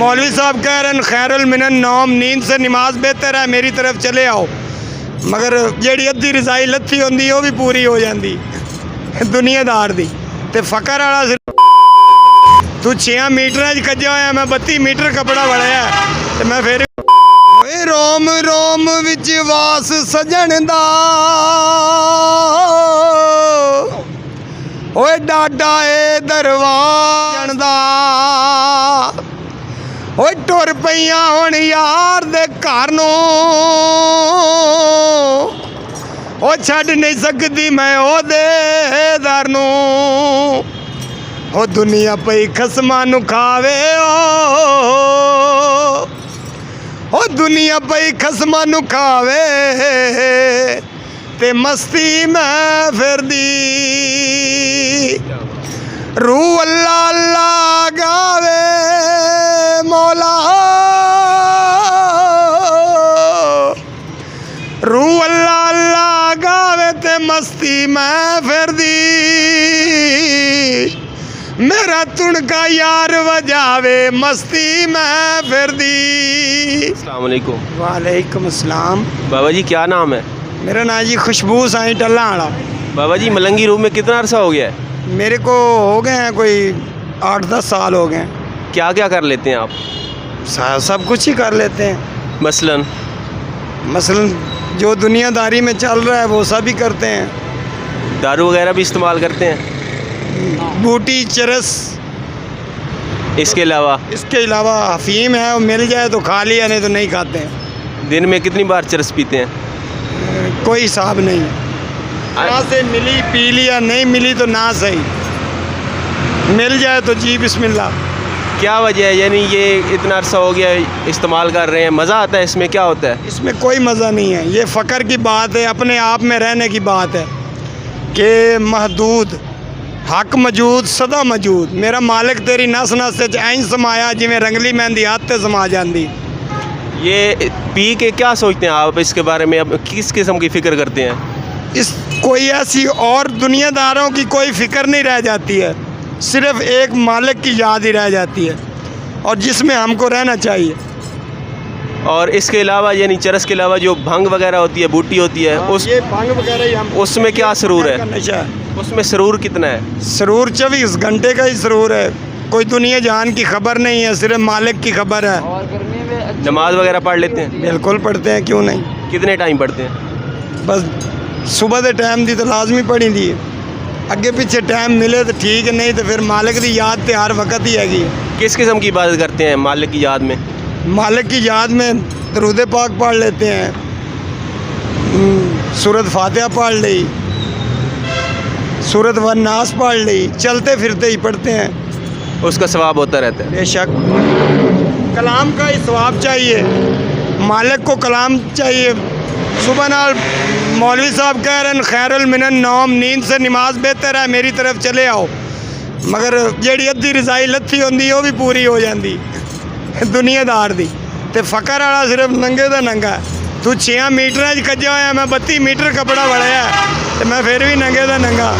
मौलवी साहब कह रहे हैं खैरुल मिनन नौम, नींद से नमाज बेहतर है, मेरी तरफ चले आओ। मगर जेड़ी अद्धी रजाई लत्थी होंदी वो भी पूरी हो जाती दुनियादार दी। ते फकर वाला तू 6 मीटर कज्जा होया, मैं 32 मीटर कपड़ा वड़िया ते मैं फिर रोम रोम विच वास सजन दा ओए डाडा ए दरवाजन दा ओए टुर पईयां हुण यार दे घर नूं ओ छड्ड नहीं सकदी मैं ओहदे दर नूं ओ दुनिया पई खसमां नूं खावे ओ दुनिया पई खसमां नूं खावे ते मस्ती मैं फिरदी रूह अल्लाह अल्लाह गावे मौला रूह अल्लाह अल्लाह गावे ते मस्ती मैं फिरदी मेरा तुणका यार वजावे मस्ती मैं फिरदी। अस्सलाम वालेकुम। वालेकुम अस्सलाम। बाबा जी क्या नाम है? मेरा नाम जी खुशबू साईं टल्ला वाला। बाबा जी मलंगी रूम में कितना अरसा हो गया है? मेरे को हो गए हैं कोई 8-10 साल हो गए हैं। क्या क्या कर लेते हैं आप? सब कुछ ही कर लेते हैं। मसलन जो दुनियादारी में चल रहा है वो सब ही करते हैं। दारू वगैरह भी इस्तेमाल करते हैं? बूटी चरस इसके अलावा अफीम है, वो मिल जाए तो खा लिया, नहीं तो नहीं खाते हैं। दिन में कितनी बार चरस पीते हैं? कोई हिसाब नहीं। ना से मिली पी लिया, नहीं मिली तो ना सही, मिल जाए तो जी बिस्मिल्लाह। क्या वजह है, यानी ये इतना अरसा हो गया इस्तेमाल कर रहे हैं, मज़ा आता है इसमें? क्या होता है इसमें? कोई मज़ा नहीं है। ये फ़क्र की बात है, अपने आप में रहने की बात है कि महदूद हक मौजूद सदा मौजूद। मेरा मालिक तेरी नस नस ऐं समाया जिमें रंगली मेहंदी हाथ ते समा जाती। ये पी के क्या सोचते हैं आप इसके बारे में? अब किस किस्म की फ़िक्र करते हैं? इस कोई ऐसी और दुनियादारों की कोई फ़िक्र नहीं रह जाती है, सिर्फ़ एक मालिक की याद ही रह जाती है, और जिसमें हमको रहना चाहिए। और इसके अलावा यानी चरस के अलावा जो भंग वगैरह होती है, बूटी होती है, ये भंग वगैरह ही हम उसमें क्या सरूर है? नशा है। उसमें सरूर कितना है? सरूर 24 घंटे का ही सरूर है। कोई दुनिया जहान की खबर नहीं है, सिर्फ मालिक की खबर है। नमाज वगैरह पढ़ लेते हैं? बिल्कुल पढ़ते हैं, क्यों नहीं। कितने टाइम पढ़ते हैं? बस सुबह के टाइम दी तो लाजमी पढ़ी दी है, अगे पीछे टाइम मिले तो ठीक है, नहीं तो फिर मालिक की याद तो हर वक्त ही हैगी। किस किस्म की इबादत करते हैं मालिक की याद में? मालिक की याद में दरूद पाक पढ़ लेते हैं, सूरत फातिहा पढ़ ली, सूरत वन नास पढ़ ली, चलते फिरते ही पढ़ते हैं। उसका सवाब होता रहता है? बेशक कलाम का ही सवाब चाहिए, मालिक को कलाम चाहिए। सुबह नाल मौलवी साहब कह रहे हैं खैरुल मिनन नौम, नींद से नमाज बेहतर है, मेरी तरफ चले आओ। मगर जेड़ी अद्धी रजाई लत्थी होंदी वो भी पूरी हो जाती दुनियादार दी। ते फकर वाला सिर्फ नंगे दा नंगा। तू 6 मीटर कज्जा होया, मैं 32 मीटर कपड़ा वड़िया ते मैं फिर भी नंगे दा नंगा।